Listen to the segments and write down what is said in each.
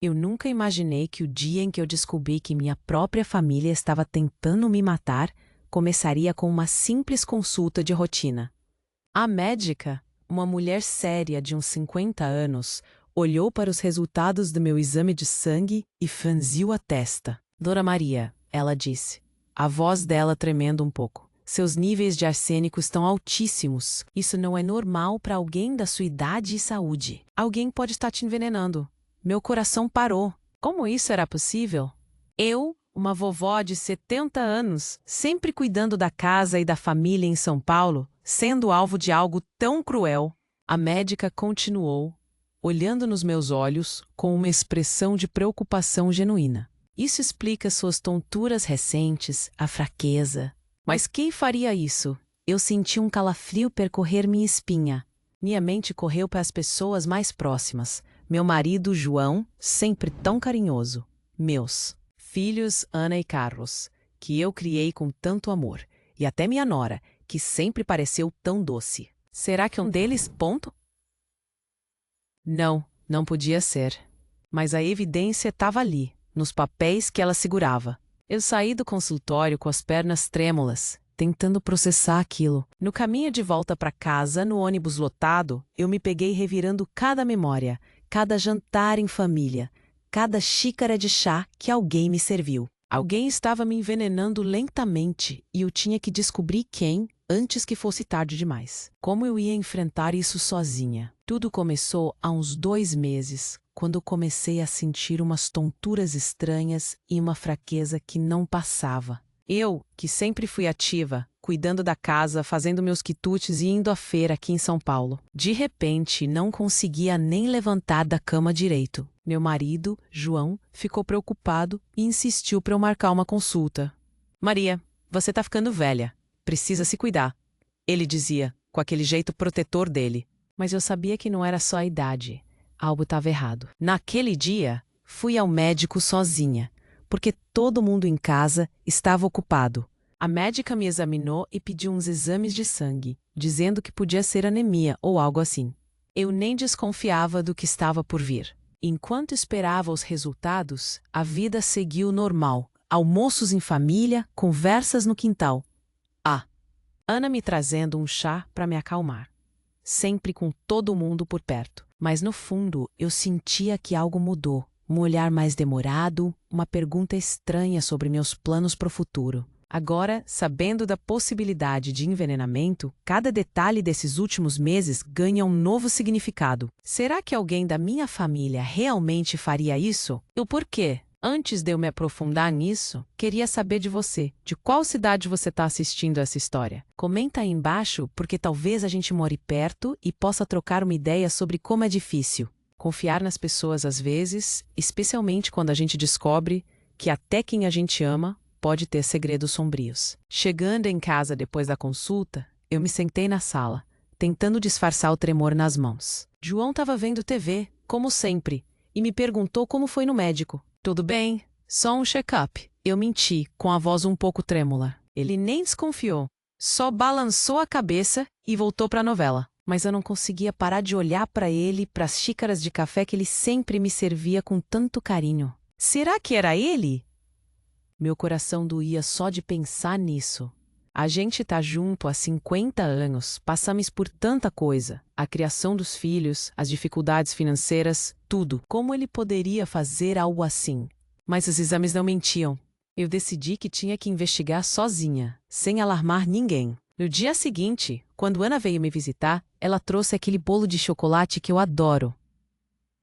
Eu nunca imaginei que o dia em que eu descobri que minha própria família estava tentando me matar começaria com uma simples consulta de rotina. A médica, uma mulher séria de uns 50 anos, olhou para os resultados do meu exame de sangue e franziu a testa. Dona Maria, ela disse, a voz dela tremendo um pouco. Seus níveis de arsênico estão altíssimos. Isso não é normal para alguém da sua idade e saúde. Alguém pode estar te envenenando. Meu coração parou. Como isso era possível? Eu, uma vovó de 70 anos, sempre cuidando da casa e da família em São Paulo, sendo alvo de algo tão cruel. A médica continuou, olhando nos meus olhos com uma expressão de preocupação genuína. Isso explica suas tonturas recentes, a fraqueza. Mas quem faria isso? Eu senti um calafrio percorrer minha espinha. Minha mente correu para as pessoas mais próximas. Meu marido, João, sempre tão carinhoso. Meus filhos, Ana e Carlos, que eu criei com tanto amor. E até minha nora, que sempre pareceu tão doce. Será que um deles, ponto? Não, não podia ser. Mas a evidência estava ali, nos papéis que ela segurava. Eu saí do consultório com as pernas trêmulas, tentando processar aquilo. No caminho de volta para casa, no ônibus lotado, eu me peguei revirando cada memória, cada jantar em família, cada xícara de chá que alguém me serviu. Alguém estava me envenenando lentamente e eu tinha que descobrir quem antes que fosse tarde demais. Como eu ia enfrentar isso sozinha? Tudo começou há uns 2 meses, quando comecei a sentir umas tonturas estranhas e uma fraqueza que não passava. Eu, que sempre fui ativa, cuidando da casa, fazendo meus quitutes e indo à feira aqui em São Paulo, de repente não conseguia nem levantar da cama direito. Meu marido, João, ficou preocupado e insistiu para eu marcar uma consulta. Maria, você tá ficando velha. Precisa se cuidar. Ele dizia, com aquele jeito protetor dele. Mas eu sabia que não era só a idade. Algo estava errado. Naquele dia, fui ao médico sozinha, porque todo mundo em casa estava ocupado. A médica me examinou e pediu uns exames de sangue, dizendo que podia ser anemia ou algo assim. Eu nem desconfiava do que estava por vir. Enquanto esperava os resultados, a vida seguiu normal. Almoços em família, conversas no quintal. Ana me trazendo um chá para me acalmar. Sempre com todo mundo por perto. Mas no fundo, eu sentia que algo mudou. Um olhar mais demorado, uma pergunta estranha sobre meus planos para o futuro. Agora, sabendo da possibilidade de envenenamento, cada detalhe desses últimos meses ganha um novo significado. Será que alguém da minha família realmente faria isso? E o porquê? Antes de eu me aprofundar nisso, queria saber de você. De qual cidade você está assistindo essa história? Comenta aí embaixo, porque talvez a gente more perto e possa trocar uma ideia sobre como é difícil confiar nas pessoas às vezes, especialmente quando a gente descobre que até quem a gente ama pode ter segredos sombrios. Chegando em casa depois da consulta, eu me sentei na sala, tentando disfarçar o tremor nas mãos. João estava vendo TV, como sempre, e me perguntou como foi no médico. Tudo bem, só um check-up. Eu menti, com a voz um pouco trêmula. Ele nem desconfiou, só balançou a cabeça e voltou para a novela. Mas eu não conseguia parar de olhar para ele, para as xícaras de café que ele sempre me servia com tanto carinho. Será que era ele? Meu coração doía só de pensar nisso. A gente tá junto há 50 anos, passamos por tanta coisa. A criação dos filhos, as dificuldades financeiras, tudo. Como ele poderia fazer algo assim? Mas os exames não mentiam. Eu decidi que tinha que investigar sozinha, sem alarmar ninguém. No dia seguinte, quando Ana veio me visitar, ela trouxe aquele bolo de chocolate que eu adoro.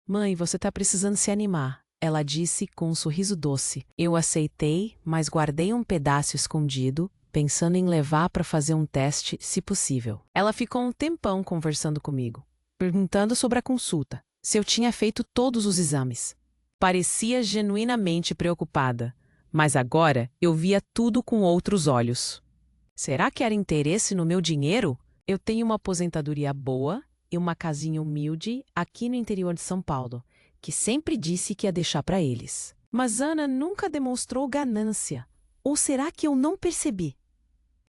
Mãe, você tá precisando se animar, ela disse com um sorriso doce. Eu aceitei, mas guardei um pedaço escondido, pensando em levar para fazer um teste, se possível. Ela ficou um tempão conversando comigo, perguntando sobre a consulta, se eu tinha feito todos os exames. Parecia genuinamente preocupada, mas agora eu via tudo com outros olhos. Será que era interesse no meu dinheiro? Eu tenho uma aposentadoria boa e uma casinha humilde aqui no interior de São Paulo, que sempre disse que ia deixar para eles. Mas Ana nunca demonstrou ganância. Ou será que eu não percebi?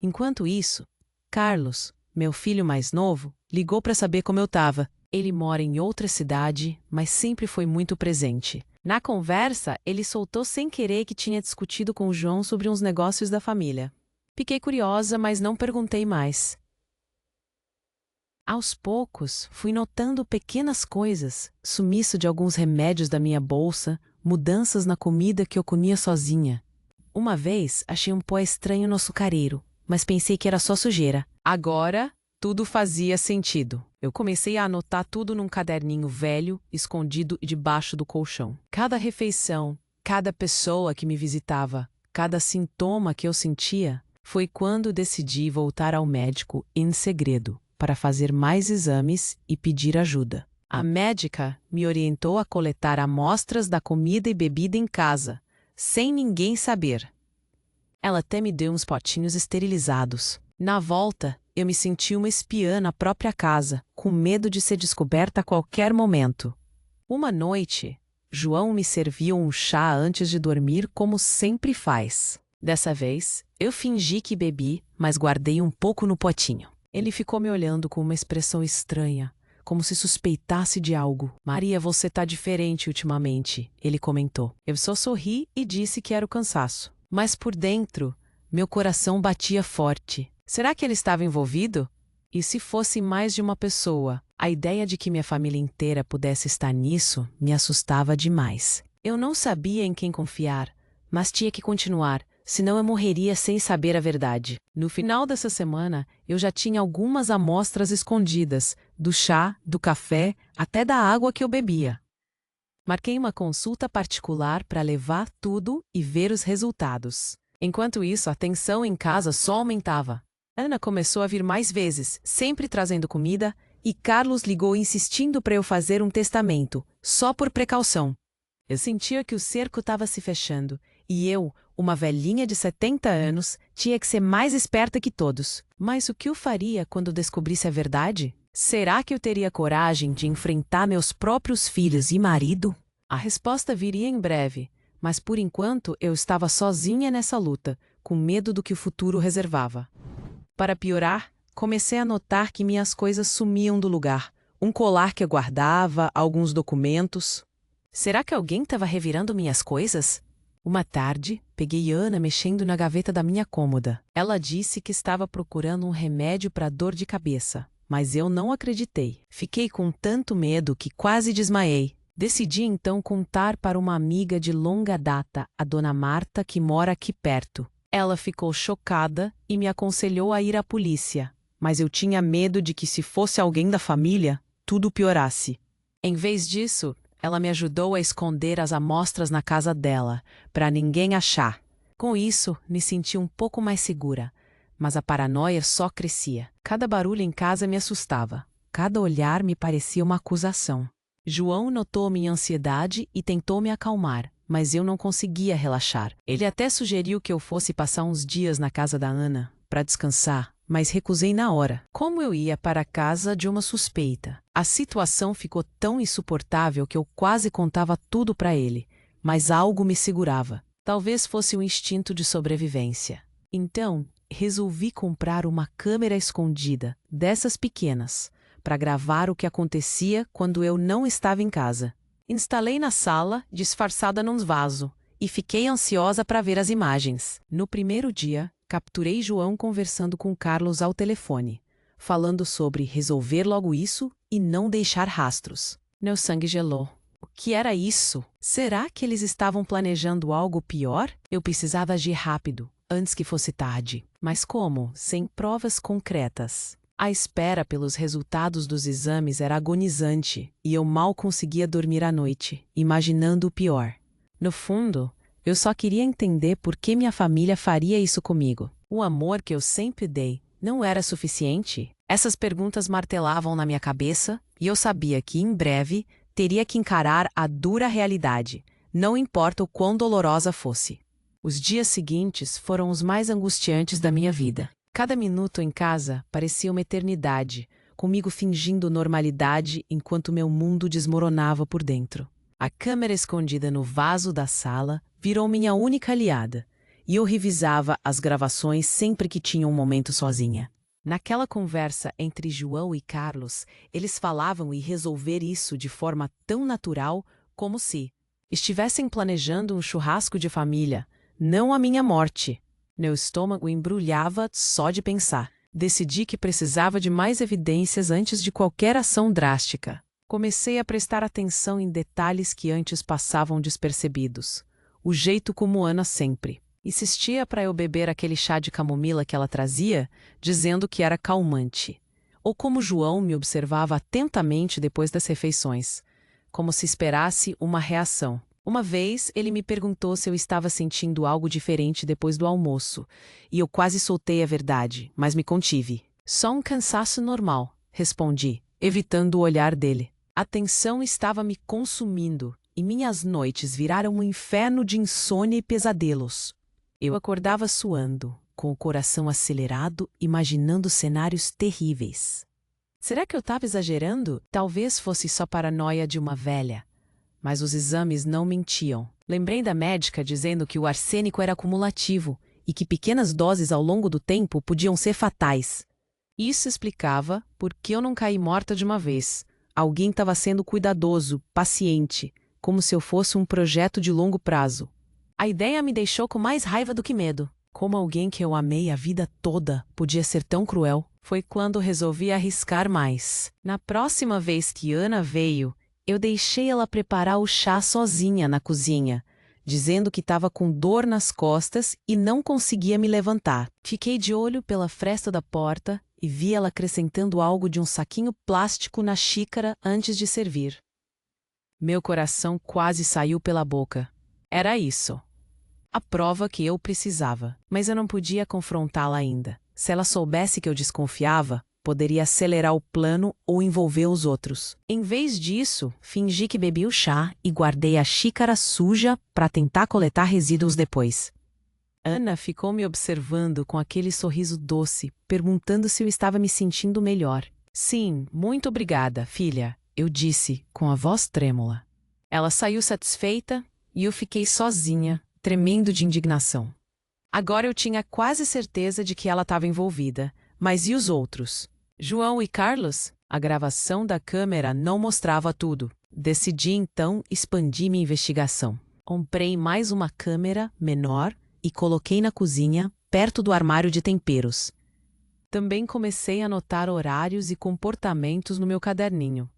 Enquanto isso, Carlos, meu filho mais novo, ligou para saber como eu estava. Ele mora em outra cidade, mas sempre foi muito presente. Na conversa, ele soltou sem querer que tinha discutido com o João sobre uns negócios da família. Fiquei curiosa, mas não perguntei mais. Aos poucos, fui notando pequenas coisas, sumiço de alguns remédios da minha bolsa, mudanças na comida que eu comia sozinha. Uma vez, achei um pó estranho no açucareiro, mas pensei que era só sujeira. Agora, tudo fazia sentido. Eu comecei a anotar tudo num caderninho velho, escondido debaixo do colchão. Cada refeição, cada pessoa que me visitava, cada sintoma que eu sentia, foi quando decidi voltar ao médico em segredo, para fazer mais exames e pedir ajuda. A médica me orientou a coletar amostras da comida e bebida em casa, sem ninguém saber. Ela até me deu uns potinhos esterilizados. Na volta, eu me senti uma espiã na própria casa, com medo de ser descoberta a qualquer momento. Uma noite, João me serviu um chá antes de dormir, como sempre faz. Dessa vez, eu fingi que bebi, mas guardei um pouco no potinho. Ele ficou me olhando com uma expressão estranha, como se suspeitasse de algo. "Maria, você tá diferente ultimamente", ele comentou. Eu só sorri e disse que era o cansaço. Mas por dentro, meu coração batia forte. Será que ele estava envolvido? E se fosse mais de uma pessoa? A ideia de que minha família inteira pudesse estar nisso me assustava demais. Eu não sabia em quem confiar, mas tinha que continuar, senão eu morreria sem saber a verdade. No final dessa semana, eu já tinha algumas amostras escondidas, do chá, do café, até da água que eu bebia. Marquei uma consulta particular para levar tudo e ver os resultados. Enquanto isso, a tensão em casa só aumentava. Ana começou a vir mais vezes, sempre trazendo comida, e Carlos ligou insistindo para eu fazer um testamento, só por precaução. Eu sentia que o cerco estava se fechando, e eu, uma velhinha de 70 anos, tinha que ser mais esperta que todos. Mas o que eu faria quando descobrisse a verdade? Será que eu teria coragem de enfrentar meus próprios filhos e marido? A resposta viria em breve, mas por enquanto eu estava sozinha nessa luta, com medo do que o futuro reservava. Para piorar, comecei a notar que minhas coisas sumiam do lugar. Um colar que eu guardava, alguns documentos. Será que alguém estava revirando minhas coisas? Uma tarde, peguei Ana mexendo na gaveta da minha cômoda. Ela disse que estava procurando um remédio para dor de cabeça, mas eu não acreditei. Fiquei com tanto medo que quase desmaiei. Decidi então contar para uma amiga de longa data, a dona Marta, que mora aqui perto. Ela ficou chocada e me aconselhou a ir à polícia, mas eu tinha medo de que, se fosse alguém da família, tudo piorasse. Em vez disso, ela me ajudou a esconder as amostras na casa dela, para ninguém achar. Com isso, me senti um pouco mais segura, mas a paranoia só crescia. Cada barulho em casa me assustava. Cada olhar me parecia uma acusação. João notou minha ansiedade e tentou me acalmar, mas eu não conseguia relaxar. Ele até sugeriu que eu fosse passar uns dias na casa da Ana, para descansar, mas recusei na hora. Como eu ia para a casa de uma suspeita? A situação ficou tão insuportável que eu quase contava tudo para ele, mas algo me segurava. Talvez fosse um instinto de sobrevivência. Então, resolvi comprar uma câmera escondida, dessas pequenas, para gravar o que acontecia quando eu não estava em casa. Instalei na sala, disfarçada num vaso, e fiquei ansiosa para ver as imagens. No primeiro dia, capturei João conversando com Carlos ao telefone, falando sobre resolver logo isso e não deixar rastros. Meu sangue gelou. O que era isso? Será que eles estavam planejando algo pior? Eu precisava agir rápido, antes que fosse tarde. Mas como? Sem provas concretas. A espera pelos resultados dos exames era agonizante e eu mal conseguia dormir à noite, imaginando o pior. No fundo, eu só queria entender por que minha família faria isso comigo. O amor que eu sempre dei não era suficiente? Essas perguntas martelavam na minha cabeça e eu sabia que, em breve, teria que encarar a dura realidade, não importa o quão dolorosa fosse. Os dias seguintes foram os mais angustiantes da minha vida. Cada minuto em casa parecia uma eternidade, comigo fingindo normalidade enquanto meu mundo desmoronava por dentro. A câmera escondida no vaso da sala virou minha única aliada, e eu revisava as gravações sempre que tinha um momento sozinha. Naquela conversa entre João e Carlos, eles falavam em resolver isso de forma tão natural como se estivessem planejando um churrasco de família, não a minha morte. Meu estômago embrulhava só de pensar. Decidi que precisava de mais evidências antes de qualquer ação drástica. Comecei a prestar atenção em detalhes que antes passavam despercebidos. O jeito como Ana sempre insistia para eu beber aquele chá de camomila que ela trazia, dizendo que era calmante. Ou como João me observava atentamente depois das refeições, como se esperasse uma reação. Uma vez, ele me perguntou se eu estava sentindo algo diferente depois do almoço, e eu quase soltei a verdade, mas me contive. Só um cansaço normal, respondi, evitando o olhar dele. A tensão estava me consumindo, e minhas noites viraram um inferno de insônia e pesadelos. Eu acordava suando, com o coração acelerado, imaginando cenários terríveis. Será que eu estava exagerando? Talvez fosse só paranoia de uma velha. Mas os exames não mentiam. Lembrei da médica dizendo que o arsênico era acumulativo e que pequenas doses ao longo do tempo podiam ser fatais. Isso explicava por que eu não caí morta de uma vez. Alguém estava sendo cuidadoso, paciente, como se eu fosse um projeto de longo prazo. A ideia me deixou com mais raiva do que medo. Como alguém que eu amei a vida toda podia ser tão cruel? Foi quando resolvi arriscar mais. Na próxima vez que Ana veio, eu deixei ela preparar o chá sozinha na cozinha, dizendo que estava com dor nas costas e não conseguia me levantar. Fiquei de olho pela fresta da porta e vi ela acrescentando algo de um saquinho plástico na xícara antes de servir. Meu coração quase saiu pela boca. Era isso. A prova que eu precisava, mas eu não podia confrontá-la ainda. Se ela soubesse que eu desconfiava, poderia acelerar o plano ou envolver os outros. Em vez disso, fingi que bebi o chá e guardei a xícara suja para tentar coletar resíduos depois. Ana ficou me observando com aquele sorriso doce, perguntando se eu estava me sentindo melhor. Sim, muito obrigada, filha, eu disse, com a voz trêmula. Ela saiu satisfeita e eu fiquei sozinha, tremendo de indignação. Agora eu tinha quase certeza de que ela estava envolvida, mas e os outros? João e Carlos? A gravação da câmera não mostrava tudo. Decidi então expandir minha investigação. Comprei mais uma câmera menor e coloquei na cozinha, perto do armário de temperos. Também comecei a anotar horários e comportamentos no meu caderninho.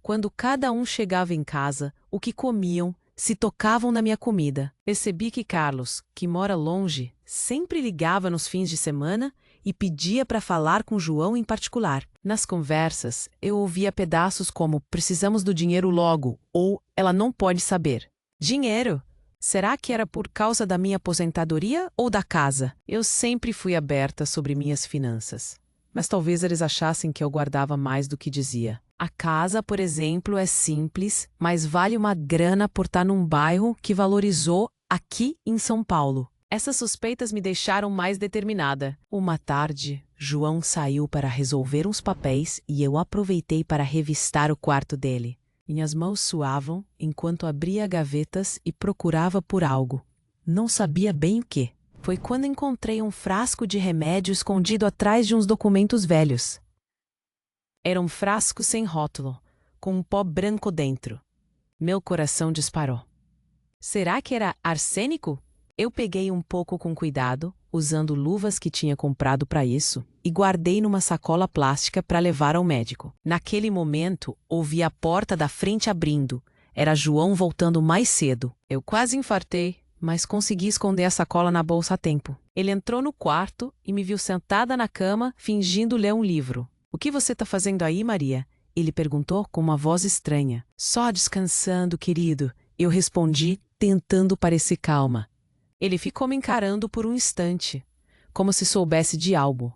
Quando cada um chegava em casa, o que comiam, se tocavam na minha comida. Percebi que Carlos, que mora longe, sempre ligava nos fins de semana e pedia para falar com João em particular. Nas conversas, eu ouvia pedaços como "precisamos do dinheiro logo" ou "ela não pode saber". Dinheiro? Será que era por causa da minha aposentadoria ou da casa? Eu sempre fui aberta sobre minhas finanças, mas talvez eles achassem que eu guardava mais do que dizia. A casa, por exemplo, é simples, mas vale uma grana por estar num bairro que valorizou aqui em São Paulo. Essas suspeitas me deixaram mais determinada. Uma tarde, João saiu para resolver uns papéis e eu aproveitei para revistar o quarto dele. Minhas mãos suavam enquanto abria gavetas e procurava por algo. Não sabia bem o que. Foi quando encontrei um frasco de remédio escondido atrás de uns documentos velhos. Era um frasco sem rótulo, com um pó branco dentro. Meu coração disparou. Será que era arsênico? Eu peguei um pouco com cuidado, usando luvas que tinha comprado para isso, e guardei numa sacola plástica para levar ao médico. Naquele momento, ouvi a porta da frente abrindo. Era João voltando mais cedo. Eu quase infartei, mas consegui esconder a sacola na bolsa a tempo. Ele entrou no quarto e me viu sentada na cama, fingindo ler um livro. "O que você está fazendo aí, Maria?" Ele perguntou com uma voz estranha. "Só descansando, querido", eu respondi, tentando parecer calma. Ele ficou me encarando por um instante, como se soubesse de algo.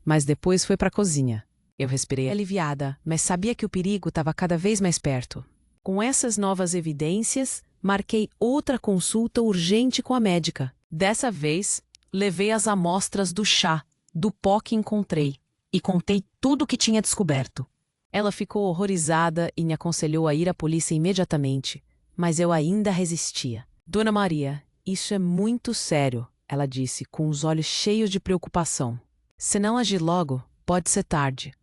Mas depois foi para a cozinha. Eu respirei aliviada, mas sabia que o perigo estava cada vez mais perto. Com essas novas evidências, marquei outra consulta urgente com a médica. Dessa vez, levei as amostras do chá, do pó que encontrei, e contei tudo o que tinha descoberto. Ela ficou horrorizada e me aconselhou a ir à polícia imediatamente, mas eu ainda resistia. "Dona Maria, isso é muito sério", ela disse, com os olhos cheios de preocupação. "Se não agir logo, pode ser tarde."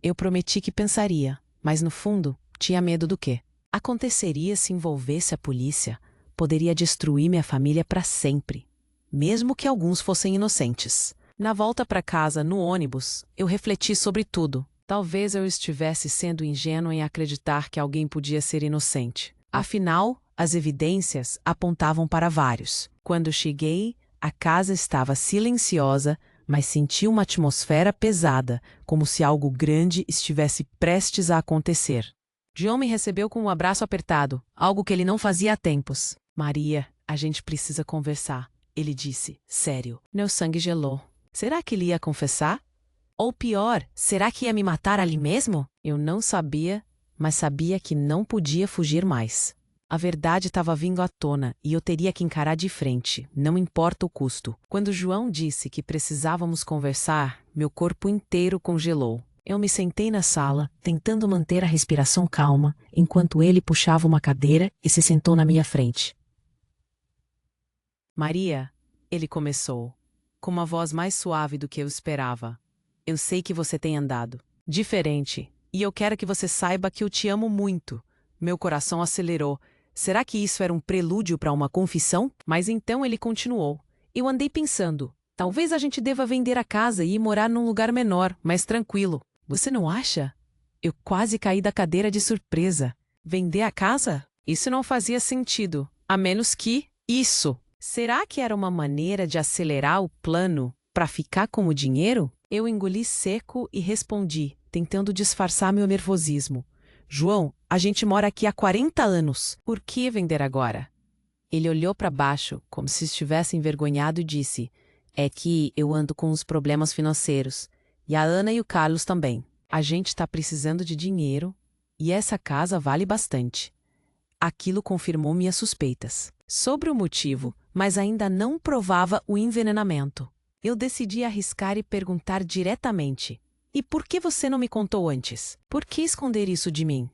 Eu prometi que pensaria, mas no fundo, tinha medo do quê? aconteceria se envolvesse a polícia? Poderia destruir minha família para sempre, mesmo que alguns fossem inocentes. Na volta para casa, no ônibus, eu refleti sobre tudo. Talvez eu estivesse sendo ingênuo em acreditar que alguém podia ser inocente. Afinal, as evidências apontavam para vários. Quando cheguei, a casa estava silenciosa, mas senti uma atmosfera pesada, como se algo grande estivesse prestes a acontecer. John me recebeu com um abraço apertado, algo que ele não fazia há tempos. Maria, a gente precisa conversar, ele disse, sério. Meu sangue gelou. Será que ele ia confessar? Ou pior, será que ia me matar ali mesmo? Eu não sabia, mas sabia que não podia fugir mais. A verdade estava vindo à tona e eu teria que encarar de frente, não importa o custo. Quando João disse que precisávamos conversar, meu corpo inteiro congelou. Eu me sentei na sala, tentando manter a respiração calma, enquanto ele puxava uma cadeira e se sentou na minha frente. Maria, ele começou, com uma voz mais suave do que eu esperava. Eu sei que você tem andado diferente, e eu quero que você saiba que eu te amo muito. Meu coração acelerou. Será que isso era um prelúdio para uma confissão? Mas então ele continuou. Eu andei pensando, talvez a gente deva vender a casa e ir morar num lugar menor, mais tranquilo. Você não acha? Eu quase caí da cadeira de surpresa. Vender a casa? Isso não fazia sentido, a menos que isso. Será que era uma maneira de acelerar o plano para ficar com o dinheiro? Eu engoli seco e respondi, tentando disfarçar meu nervosismo. João, a gente mora aqui há 40 anos. Por que vender agora? Ele olhou para baixo, como se estivesse envergonhado e disse, é que eu ando com uns problemas financeiros. E a Ana e o Carlos também. A gente está precisando de dinheiro e essa casa vale bastante. Aquilo confirmou minhas suspeitas sobre o motivo, mas ainda não provava o envenenamento. Eu decidi arriscar e perguntar diretamente. E por que você não me contou antes? Por que esconder isso de mim?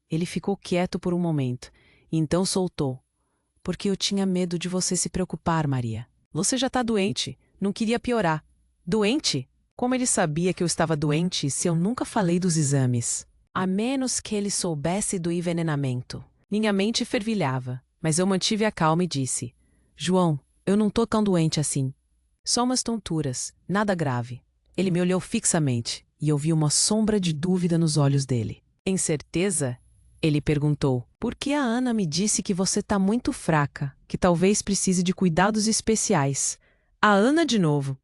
Ele ficou quieto por um momento, e então soltou. Porque eu tinha medo de você se preocupar, Maria. Você já está doente, não queria piorar. Doente? Como ele sabia que eu estava doente se eu nunca falei dos exames? A menos que ele soubesse do envenenamento. Minha mente fervilhava, mas eu mantive a calma e disse, João, eu não tô tão doente assim. Só umas tonturas, nada grave. Ele me olhou fixamente, e eu vi uma sombra de dúvida nos olhos dele. Em certeza? Ele perguntou, por que a Ana me disse que você tá muito fraca, que talvez precise de cuidados especiais? A Ana de novo.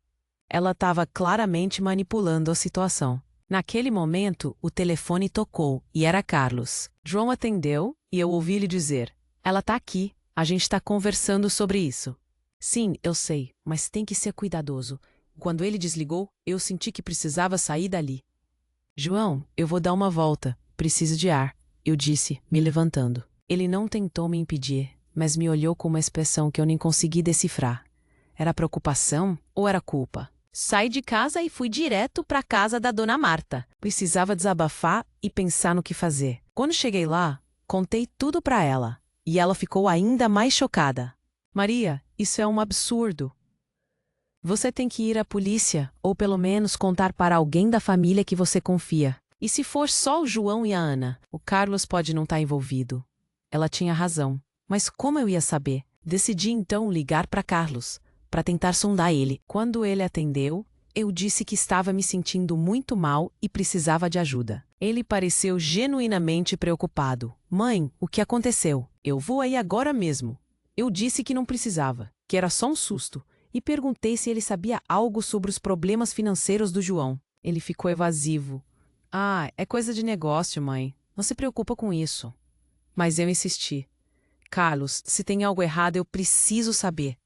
Ela estava claramente manipulando a situação. Naquele momento, o telefone tocou, e era Carlos. João atendeu, e eu ouvi ele dizer, ela tá aqui, a gente tá conversando sobre isso. Sim, eu sei, mas tem que ser cuidadoso. Quando ele desligou, eu senti que precisava sair dali. João, eu vou dar uma volta. Preciso de ar, eu disse, me levantando. Ele não tentou me impedir, mas me olhou com uma expressão que eu nem consegui decifrar. Era preocupação ou era culpa? Saí de casa e fui direto para a casa da dona Marta. Precisava desabafar e pensar no que fazer. Quando cheguei lá, contei tudo para ela, e ela ficou ainda mais chocada. Maria, isso é um absurdo. Você tem que ir à polícia, ou pelo menos contar para alguém da família que você confia. E se for só o João e a Ana, o Carlos pode não estar envolvido. Ela tinha razão. Mas como eu ia saber? Decidi então ligar para Carlos, para tentar sondar ele. Quando ele atendeu, eu disse que estava me sentindo muito mal e precisava de ajuda. Ele pareceu genuinamente preocupado. Mãe, o que aconteceu? Eu vou aí agora mesmo. Eu disse que não precisava, que era só um susto, e perguntei se ele sabia algo sobre os problemas financeiros do João. Ele ficou evasivo. Ah, é coisa de negócio, mãe. Não se preocupa com isso. Mas eu insisti. Carlos, se tem algo errado, eu preciso saber.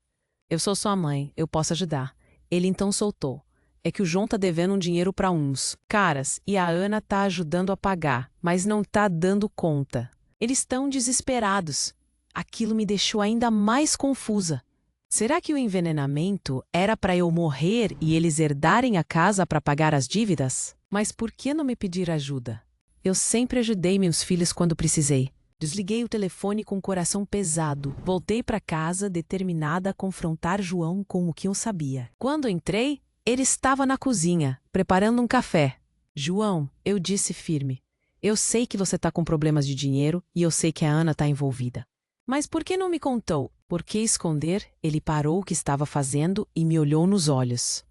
Eu sou sua mãe, eu posso ajudar. Ele então soltou. É que o João tá devendo um dinheiro para uns caras e a Ana tá ajudando a pagar, mas não tá dando conta. Eles estão desesperados. Aquilo me deixou ainda mais confusa. Será que o envenenamento era para eu morrer e eles herdarem a casa para pagar as dívidas? Mas por que não me pedir ajuda? Eu sempre ajudei meus filhos quando precisei. Desliguei o telefone com o coração pesado. Voltei para casa determinada a confrontar João com o que eu sabia. Quando entrei, ele estava na cozinha, preparando um café. João, eu disse firme, Eu sei que você tá com problemas de dinheiro e eu sei que a Ana tá envolvida. Mas por que não me contou? Por que esconder? Ele parou o que estava fazendo e me olhou nos olhos.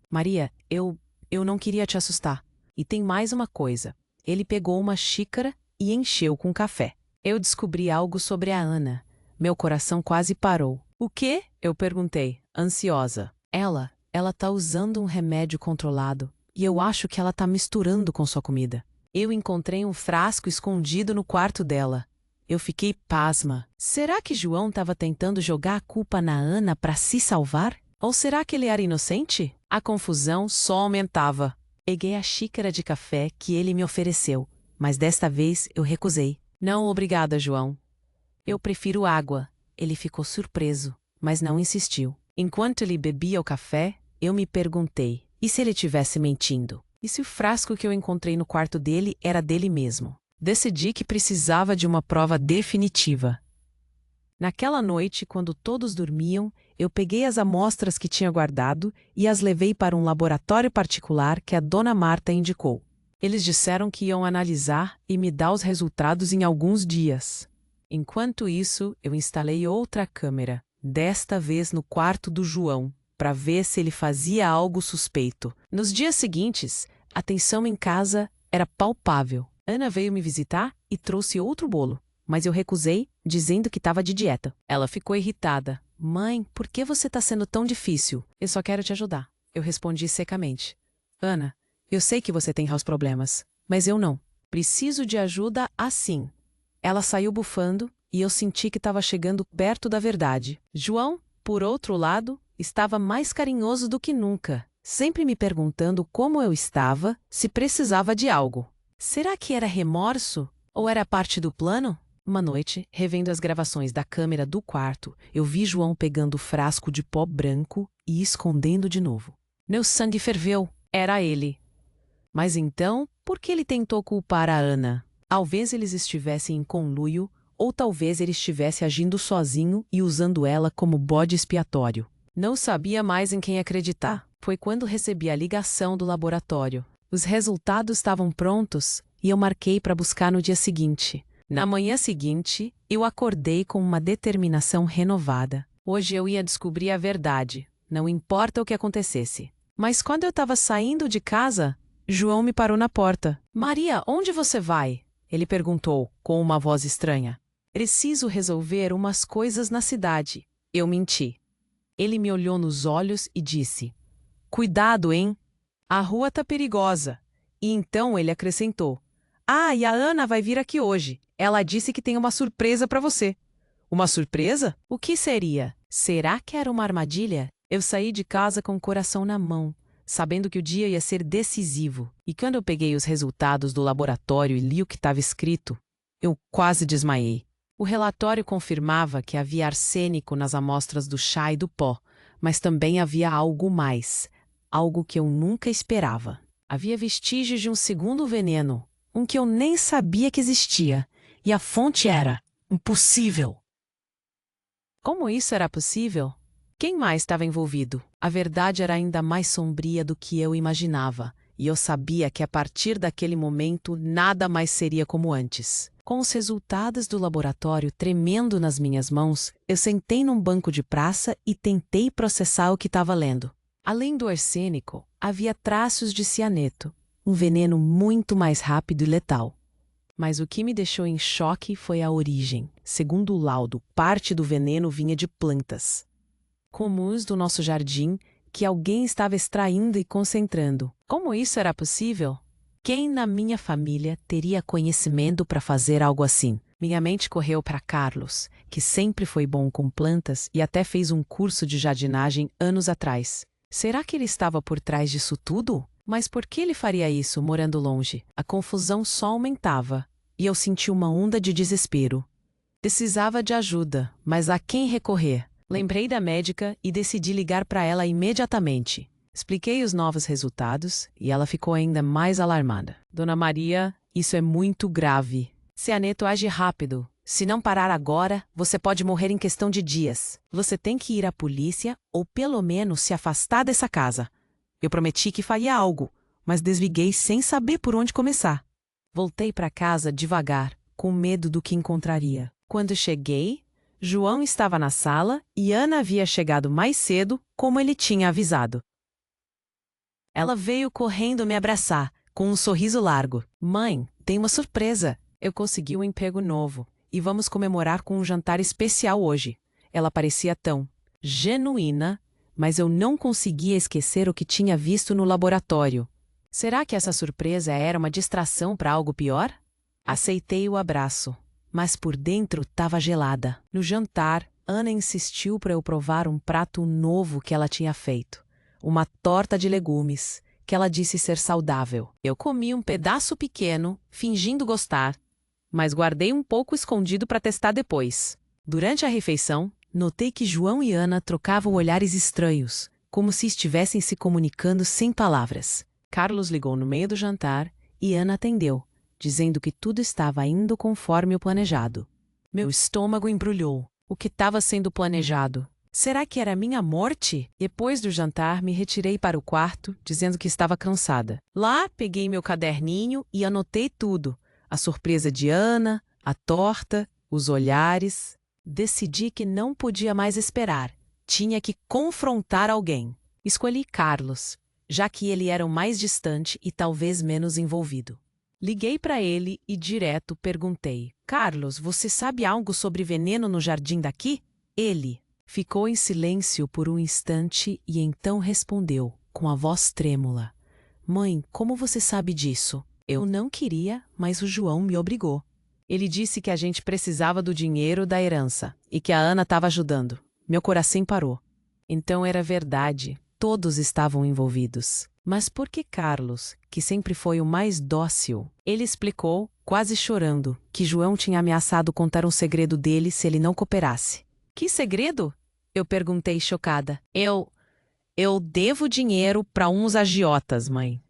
Maria, eu não queria te assustar. E tem mais uma coisa. Ele pegou uma xícara e encheu com café. Eu descobri algo sobre a Ana. Meu coração quase parou. O quê? Eu perguntei, ansiosa. Ela tá usando um remédio controlado e eu acho que ela tá misturando com sua comida. Eu encontrei um frasco escondido no quarto dela. Eu fiquei pasma. Será que João estava tentando jogar a culpa na Ana para se salvar? Ou será que ele era inocente? A confusão só aumentava. Peguei a xícara de café que ele me ofereceu, mas desta vez eu recusei. Não, obrigada, João. Eu prefiro água. Ele ficou surpreso, mas não insistiu. Enquanto ele bebia o café, eu me perguntei, e se ele estivesse mentindo? E se o frasco que eu encontrei no quarto dele era dele mesmo? Decidi que precisava de uma prova definitiva. Naquela noite, quando todos dormiam, eu peguei as amostras que tinha guardado e as levei para um laboratório particular que a dona Marta indicou. Eles disseram que iam analisar e me dar os resultados em alguns dias. Enquanto isso, eu instalei outra câmera, desta vez no quarto do João, para ver se ele fazia algo suspeito. Nos dias seguintes, a tensão em casa era palpável. Ana veio me visitar e trouxe outro bolo, mas eu recusei, dizendo que estava de dieta. Ela ficou irritada. Mãe, por que você está sendo tão difícil? Eu só quero te ajudar. Eu respondi secamente. Ana, eu sei que você tem seus problemas, mas eu não. Preciso de ajuda assim. Ela saiu bufando e eu senti que estava chegando perto da verdade. João, por outro lado, estava mais carinhoso do que nunca, sempre me perguntando como eu estava, se precisava de algo. Será que era remorso? Ou era parte do plano? Uma noite, revendo as gravações da câmera do quarto, eu vi João pegando o frasco de pó branco e escondendo de novo. Meu sangue ferveu. Era ele. Mas então, por que ele tentou culpar a Ana? Talvez eles estivessem em conluio, ou talvez ele estivesse agindo sozinho e usando ela como bode expiatório. Não sabia mais em quem acreditar. Foi quando recebi a ligação do laboratório. Os resultados estavam prontos e eu marquei para buscar no dia seguinte. Na manhã seguinte, eu acordei com uma determinação renovada. Hoje eu ia descobrir a verdade, não importa o que acontecesse. Mas quando eu estava saindo de casa, João me parou na porta. Maria, onde você vai? Ele perguntou, com uma voz estranha. Preciso resolver umas coisas na cidade. Eu menti. Ele me olhou nos olhos e disse, cuidado, hein? A rua tá perigosa. E então ele acrescentou, ah, e a Ana vai vir aqui hoje. Ela disse que tem uma surpresa para você. Uma surpresa? O que seria? Será que era uma armadilha? Eu saí de casa com o coração na mão, sabendo que o dia ia ser decisivo. E quando eu peguei os resultados do laboratório e li o que estava escrito, eu quase desmaiei. O relatório confirmava que havia arsênico nas amostras do chá e do pó, mas também havia algo mais, algo que eu nunca esperava. Havia vestígios de um segundo veneno, um que eu nem sabia que existia, e a fonte era impossível. Como isso era possível? Quem mais estava envolvido? A verdade era ainda mais sombria do que eu imaginava, e eu sabia que a partir daquele momento nada mais seria como antes. Com os resultados do laboratório tremendo nas minhas mãos, eu sentei num banco de praça e tentei processar o que estava lendo. Além do arsênico, havia traços de cianeto, um veneno muito mais rápido e letal. Mas o que me deixou em choque foi a origem. Segundo o laudo, parte do veneno vinha de plantas comuns do nosso jardim que alguém estava extraindo e concentrando. Como isso era possível? Quem na minha família teria conhecimento para fazer algo assim? Minha mente correu para Carlos, que sempre foi bom com plantas e até fez um curso de jardinagem anos atrás. Será que ele estava por trás disso tudo? Mas por que ele faria isso morando longe? A confusão só aumentava, e eu senti uma onda de desespero. Precisava de ajuda, mas a quem recorrer? Lembrei da médica e decidi ligar para ela imediatamente. Expliquei os novos resultados e ela ficou ainda mais alarmada. Dona Maria, isso é muito grave. Cianeto age rápido. Se não parar agora, você pode morrer em questão de dias. Você tem que ir à polícia ou pelo menos se afastar dessa casa. Eu prometi que faria algo, mas desliguei sem saber por onde começar. Voltei para casa devagar, com medo do que encontraria. Quando cheguei, João estava na sala e Ana havia chegado mais cedo, como ele tinha avisado. Ela veio correndo me abraçar, com um sorriso largo. Mãe, tem uma surpresa. Eu consegui um emprego novo e vamos comemorar com um jantar especial hoje. Ela parecia tão genuína, mas eu não conseguia esquecer o que tinha visto no laboratório. Será que essa surpresa era uma distração para algo pior? Aceitei o abraço, mas por dentro estava gelada. No jantar, Ana insistiu para eu provar um prato novo que ela tinha feito. Uma torta de legumes, que ela disse ser saudável. Eu comi um pedaço pequeno, fingindo gostar, mas guardei um pouco escondido para testar depois. Durante a refeição, notei que João e Ana trocavam olhares estranhos, como se estivessem se comunicando sem palavras. Carlos ligou no meio do jantar e Ana atendeu, dizendo que tudo estava indo conforme o planejado. Meu estômago embrulhou. O que estava sendo planejado? Será que era minha morte? Depois do jantar, me retirei para o quarto, dizendo que estava cansada. Lá, peguei meu caderninho e anotei tudo. A surpresa de Ana, a torta, os olhares. Decidi que não podia mais esperar. Tinha que confrontar alguém. Escolhi Carlos, já que ele era o mais distante e talvez menos envolvido. Liguei para ele e direto perguntei: Carlos, você sabe algo sobre veneno no jardim daqui? Ele ficou em silêncio por um instante e então respondeu, com a voz trêmula: Mãe, como você sabe disso? Eu não queria, mas o João me obrigou. Ele disse que a gente precisava do dinheiro da herança e que a Ana estava ajudando. Meu coração parou. Então era verdade, todos estavam envolvidos. Mas por que Carlos, que sempre foi o mais dócil? Ele explicou, quase chorando, que João tinha ameaçado contar um segredo dele se ele não cooperasse. Que segredo? Eu perguntei chocada. Eu devo dinheiro para uns agiotas, mãe.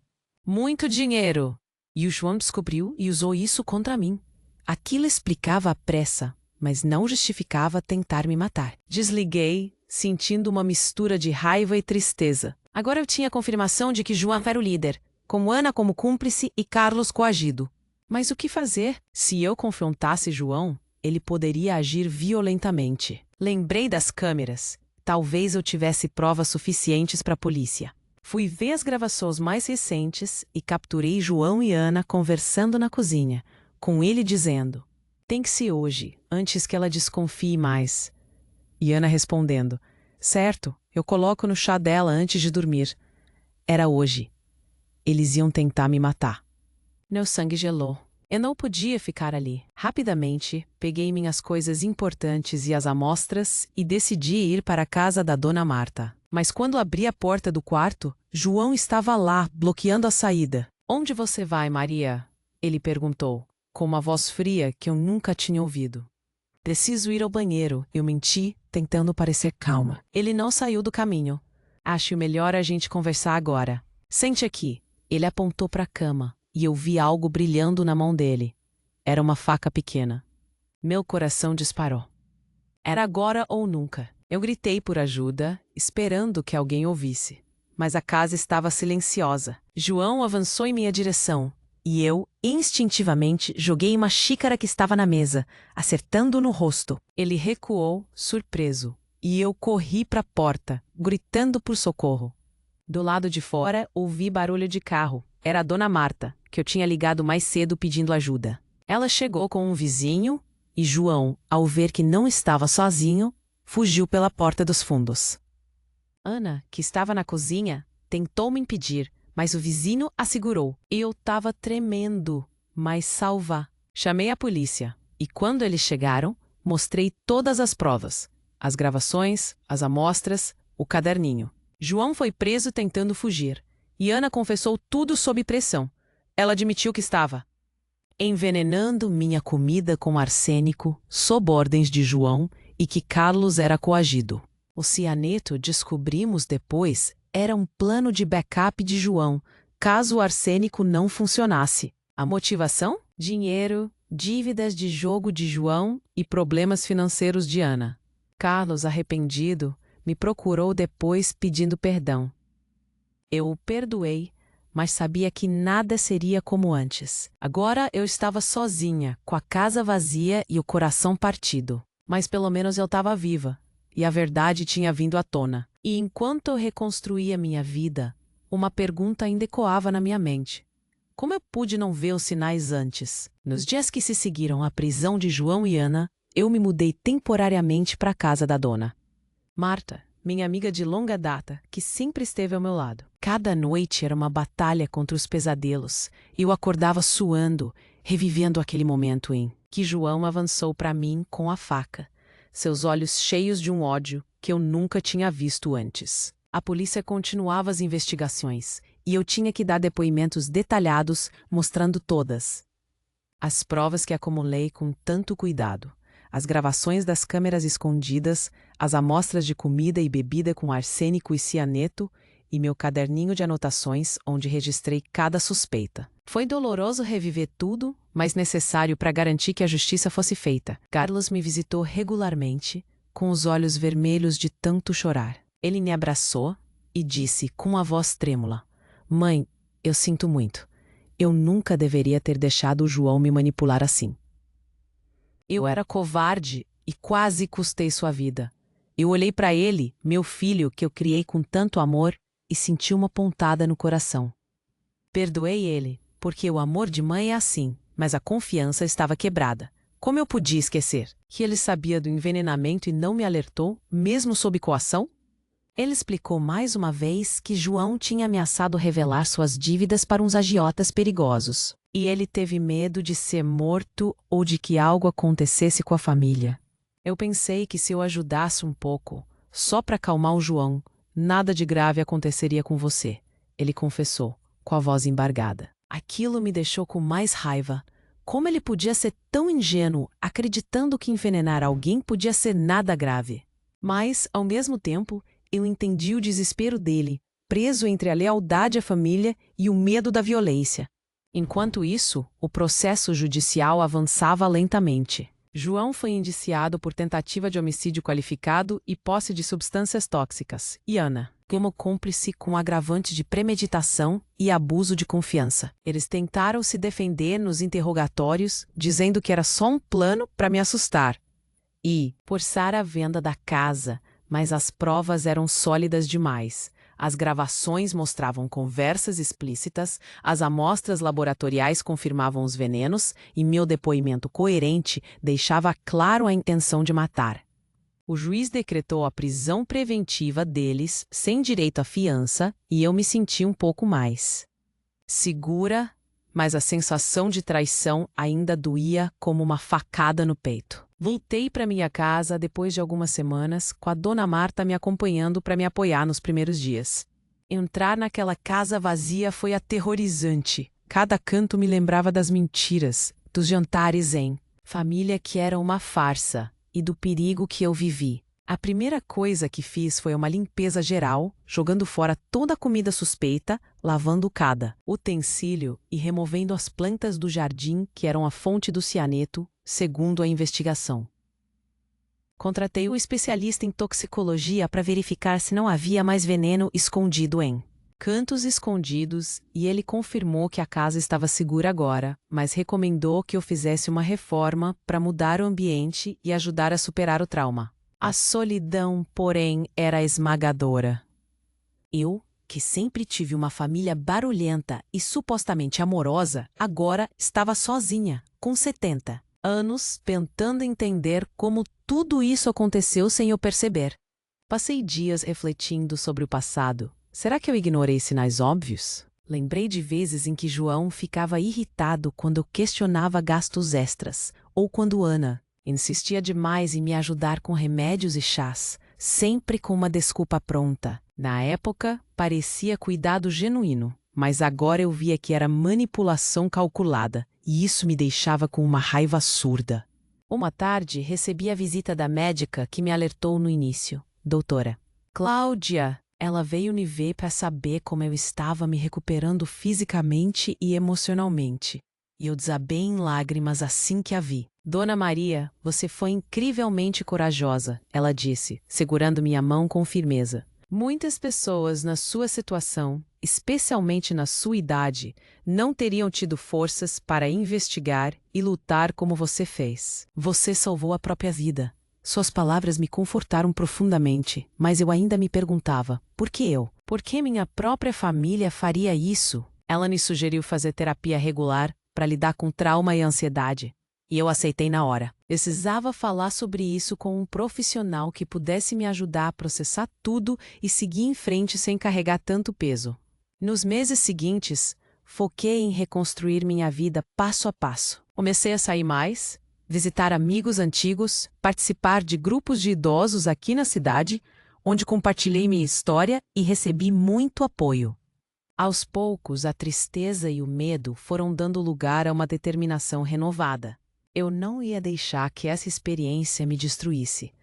Muito dinheiro. E o João descobriu e usou isso contra mim. Aquilo explicava a pressa, mas não justificava tentar me matar. Desliguei, sentindo uma mistura de raiva e tristeza. Agora eu tinha confirmação de que João era o líder, com Ana como cúmplice e Carlos coagido. Mas o que fazer? Se eu confrontasse João, ele poderia agir violentamente. Lembrei das câmeras. Talvez eu tivesse provas suficientes para a polícia. Fui ver as gravações mais recentes e capturei João e Ana conversando na cozinha, com ele dizendo: tem que ser hoje, antes que ela desconfie mais. E Ana respondendo: certo, eu coloco no chá dela antes de dormir. Era hoje. Eles iam tentar me matar. Meu sangue gelou. Eu não podia ficar ali. Rapidamente, peguei minhas coisas importantes e as amostras e decidi ir para a casa da Dona Marta. Mas quando abri a porta do quarto, João estava lá, bloqueando a saída. Onde você vai, Maria? Ele perguntou, com uma voz fria que eu nunca tinha ouvido. Preciso ir ao banheiro, eu menti, tentando parecer calma. Ele não saiu do caminho. Acho melhor a gente conversar agora. Sente aqui. Ele apontou para a cama e eu vi algo brilhando na mão dele. Era uma faca pequena. Meu coração disparou. Era agora ou nunca. Eu gritei por ajuda, esperando que alguém ouvisse. Mas a casa estava silenciosa. João avançou em minha direção. E eu, instintivamente, joguei uma xícara que estava na mesa, acertando no rosto. Ele recuou, surpreso, e eu corri para a porta, gritando por socorro. Do lado de fora, ouvi barulho de carro. Era a Dona Marta, que eu tinha ligado mais cedo pedindo ajuda. Ela chegou com um vizinho, e João, ao ver que não estava sozinho, fugiu pela porta dos fundos. Ana, que estava na cozinha, tentou me impedir, mas o vizinho a segurou. Eu estava tremendo, mas salva. Chamei a polícia, e quando eles chegaram, mostrei todas as provas. As gravações, as amostras, o caderninho. João foi preso tentando fugir, e Ana confessou tudo sob pressão. Ela admitiu que estava envenenando minha comida com arsênico, sob ordens de João, e que Carlos era coagido. O cianeto, descobrimos depois, era um plano de backup de João, caso o arsênico não funcionasse. A motivação? Dinheiro, dívidas de jogo de João e problemas financeiros de Ana. Carlos, arrependido, me procurou depois pedindo perdão. Eu o perdoei, mas sabia que nada seria como antes. Agora eu estava sozinha, com a casa vazia e o coração partido. Mas pelo menos eu estava viva, e a verdade tinha vindo à tona. E enquanto eu reconstruía minha vida, uma pergunta ainda ecoava na minha mente. Como eu pude não ver os sinais antes? Nos dias que se seguiram à prisão de João e Ana, eu me mudei temporariamente para a casa da dona Marta, minha amiga de longa data, que sempre esteve ao meu lado. Cada noite era uma batalha contra os pesadelos, e eu acordava suando, revivendo aquele momento em que João avançou para mim com a faca, seus olhos cheios de um ódio que eu nunca tinha visto antes. A polícia continuava as investigações, e eu tinha que dar depoimentos detalhados, mostrando todas as provas que acumulei com tanto cuidado. As gravações das câmeras escondidas, as amostras de comida e bebida com arsênico e cianeto, e meu caderninho de anotações onde registrei cada suspeita. Foi doloroso reviver tudo, mas necessário para garantir que a justiça fosse feita. Carlos me visitou regularmente, com os olhos vermelhos de tanto chorar. Ele me abraçou e disse com a voz trêmula: "Mãe, eu sinto muito. Eu nunca deveria ter deixado o João me manipular assim. Eu era covarde e quase custei sua vida. Eu olhei para ele, meu filho que eu criei com tanto amor, e senti uma pontada no coração. Perdoei ele, porque o amor de mãe é assim, mas a confiança estava quebrada. Como eu podia esquecer que ele sabia do envenenamento e não me alertou, mesmo sob coação? Ele explicou mais uma vez que João tinha ameaçado revelar suas dívidas para uns agiotas perigosos. E ele teve medo de ser morto ou de que algo acontecesse com a família. Eu pensei que se eu ajudasse um pouco, só para acalmar o João, nada de grave aconteceria com você, ele confessou, com a voz embargada. Aquilo me deixou com mais raiva. Como ele podia ser tão ingênuo, acreditando que envenenar alguém podia ser nada grave? Mas, ao mesmo tempo, eu entendi o desespero dele, preso entre a lealdade à família e o medo da violência. Enquanto isso, o processo judicial avançava lentamente. João foi indiciado por tentativa de homicídio qualificado e posse de substâncias tóxicas, e Ana, como cúmplice com agravante de premeditação e abuso de confiança. Eles tentaram se defender nos interrogatórios, dizendo que era só um plano para me assustar e forçar a venda da casa, mas as provas eram sólidas demais. As gravações mostravam conversas explícitas, as amostras laboratoriais confirmavam os venenos e meu depoimento coerente deixava claro a intenção de matar. O juiz decretou a prisão preventiva deles, sem direito à fiança, e eu me senti um pouco mais segura, mas a sensação de traição ainda doía como uma facada no peito. Voltei para minha casa depois de algumas semanas, com a dona Marta me acompanhando para me apoiar nos primeiros dias. Entrar naquela casa vazia foi aterrorizante. Cada canto me lembrava das mentiras, dos jantares em família que era uma farsa e do perigo que eu vivi. A primeira coisa que fiz foi uma limpeza geral, jogando fora toda a comida suspeita, lavando cada utensílio e removendo as plantas do jardim que eram a fonte do cianeto, segundo a investigação. Contratei um especialista em toxicologia para verificar se não havia mais veneno escondido em cantos escondidos, e ele confirmou que a casa estava segura agora, mas recomendou que eu fizesse uma reforma para mudar o ambiente e ajudar a superar o trauma. A solidão, porém, era esmagadora. Eu, que sempre tive uma família barulhenta e supostamente amorosa, agora estava sozinha, com 70 anos, tentando entender como tudo isso aconteceu sem eu perceber. Passei dias refletindo sobre o passado. Será que eu ignorei sinais óbvios? Lembrei de vezes em que João ficava irritado quando eu questionava gastos extras, ou quando Ana insistia demais em me ajudar com remédios e chás, sempre com uma desculpa pronta. Na época, parecia cuidado genuíno, mas agora eu via que era manipulação calculada, e isso me deixava com uma raiva surda. Uma tarde, recebi a visita da médica que me alertou no início. Doutora Cláudia, ela veio me ver para saber como eu estava me recuperando fisicamente e emocionalmente. E eu desabei em lágrimas assim que a vi. Dona Maria, você foi incrivelmente corajosa, ela disse, segurando minha mão com firmeza. Muitas pessoas na sua situação, especialmente na sua idade, não teriam tido forças para investigar e lutar como você fez. Você salvou a própria vida. Suas palavras me confortaram profundamente, mas eu ainda me perguntava, por que eu? Por que minha própria família faria isso? Ela me sugeriu fazer terapia regular para lidar com trauma e ansiedade. E eu aceitei na hora. Precisava falar sobre isso com um profissional que pudesse me ajudar a processar tudo e seguir em frente sem carregar tanto peso. Nos meses seguintes, foquei em reconstruir minha vida passo a passo. Comecei a sair mais, visitar amigos antigos, participar de grupos de idosos aqui na cidade, onde compartilhei minha história e recebi muito apoio. Aos poucos, a tristeza e o medo foram dando lugar a uma determinação renovada. Eu não ia deixar que essa experiência me destruísse.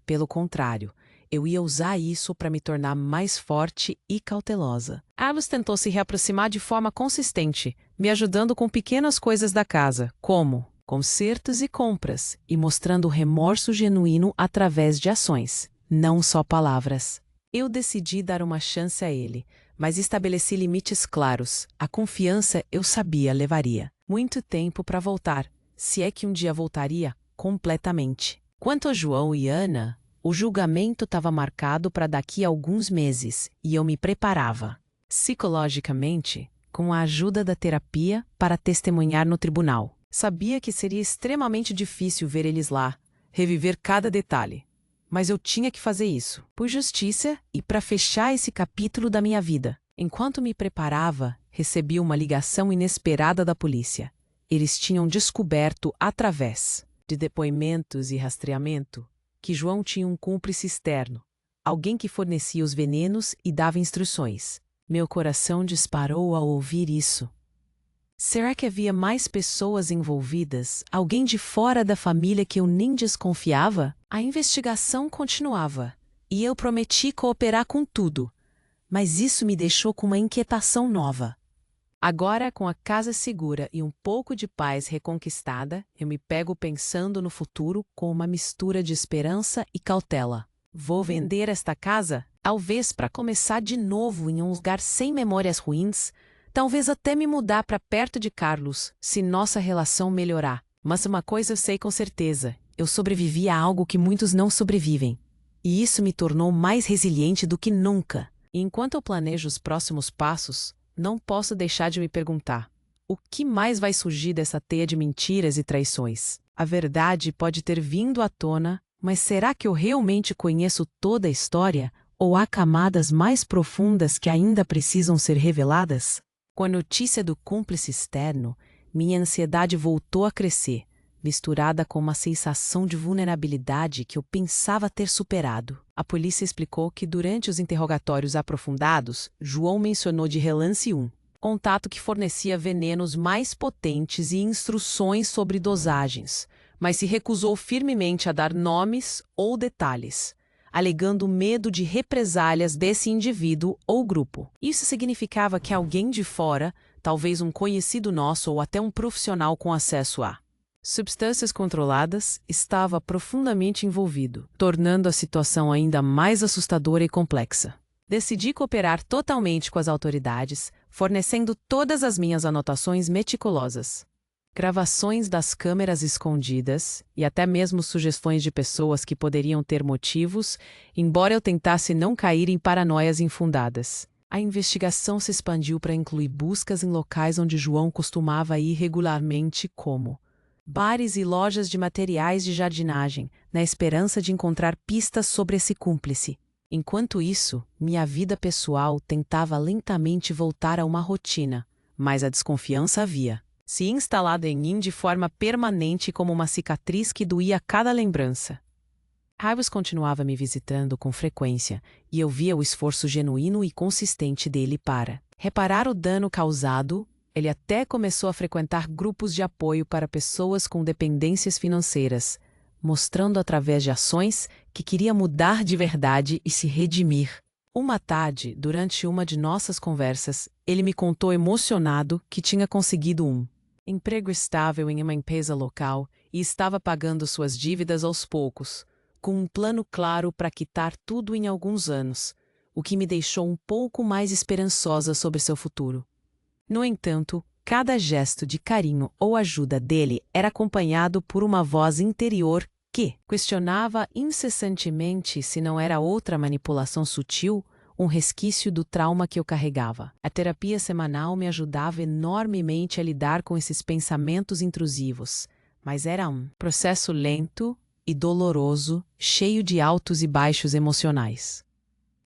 Pelo contrário, eu ia usar isso para me tornar mais forte e cautelosa. Alice tentou se reaproximar de forma consistente, me ajudando com pequenas coisas da casa, como consertos e compras, e mostrando remorso genuíno através de ações, não só palavras. Eu decidi dar uma chance a ele, mas estabeleci limites claros. A confiança, eu sabia, levaria muito tempo para voltar, se é que um dia voltaria completamente. Quanto a João e Ana, o julgamento estava marcado para daqui a alguns meses e eu me preparava, psicologicamente, com a ajuda da terapia para testemunhar no tribunal. Sabia que seria extremamente difícil ver eles lá, reviver cada detalhe. Mas eu tinha que fazer isso, por justiça e para fechar esse capítulo da minha vida. Enquanto me preparava, recebi uma ligação inesperada da polícia. Eles tinham descoberto, através de depoimentos e rastreamento, que João tinha um cúmplice externo, alguém que fornecia os venenos e dava instruções. Meu coração disparou ao ouvir isso. Será que havia mais pessoas envolvidas, alguém de fora da família que eu nem desconfiava? A investigação continuava, e eu prometi cooperar com tudo, mas isso me deixou com uma inquietação nova. Agora, com a casa segura e um pouco de paz reconquistada, eu me pego pensando no futuro com uma mistura de esperança e cautela. Vou vender esta casa? Talvez para começar de novo em um lugar sem memórias ruins, talvez até me mudar para perto de Carlos, se nossa relação melhorar. Mas uma coisa eu sei com certeza, eu sobrevivi a algo que muitos não sobrevivem. E isso me tornou mais resiliente do que nunca. E enquanto eu planejo os próximos passos, não posso deixar de me perguntar: o que mais vai surgir dessa teia de mentiras e traições? A verdade pode ter vindo à tona, mas será que eu realmente conheço toda a história? Ou há camadas mais profundas que ainda precisam ser reveladas? Com a notícia do cúmplice externo, minha ansiedade voltou a crescer, misturada com uma sensação de vulnerabilidade que eu pensava ter superado. A polícia explicou que durante os interrogatórios aprofundados, João mencionou de relance um contato que fornecia venenos mais potentes e instruções sobre dosagens, mas se recusou firmemente a dar nomes ou detalhes, alegando medo de represálias desse indivíduo ou grupo. Isso significava que alguém de fora, talvez um conhecido nosso ou até um profissional com acesso a substâncias controladas, estava profundamente envolvido, tornando a situação ainda mais assustadora e complexa. Decidi cooperar totalmente com as autoridades, fornecendo todas as minhas anotações meticulosas, gravações das câmeras escondidas e até mesmo sugestões de pessoas que poderiam ter motivos, embora eu tentasse não cair em paranoias infundadas. A investigação se expandiu para incluir buscas em locais onde João costumava ir regularmente, como bares e lojas de materiais de jardinagem, na esperança de encontrar pistas sobre esse cúmplice. Enquanto isso, minha vida pessoal tentava lentamente voltar a uma rotina, mas a desconfiança havia se instalado em mim de forma permanente como uma cicatriz que doía a cada lembrança. Rivers continuava me visitando com frequência, e eu via o esforço genuíno e consistente dele para reparar o dano causado. Ele até começou a frequentar grupos de apoio para pessoas com dependências financeiras, mostrando através de ações que queria mudar de verdade e se redimir. Uma tarde, durante uma de nossas conversas, ele me contou emocionado que tinha conseguido um emprego estável em uma empresa local e estava pagando suas dívidas aos poucos, com um plano claro para quitar tudo em alguns anos. o que me deixou um pouco mais esperançosa sobre seu futuro. No entanto, cada gesto de carinho ou ajuda dele era acompanhado por uma voz interior que questionava incessantemente se não era outra manipulação sutil, um resquício do trauma que eu carregava. A terapia semanal me ajudava enormemente a lidar com esses pensamentos intrusivos, mas era um processo lento e doloroso, cheio de altos e baixos emocionais.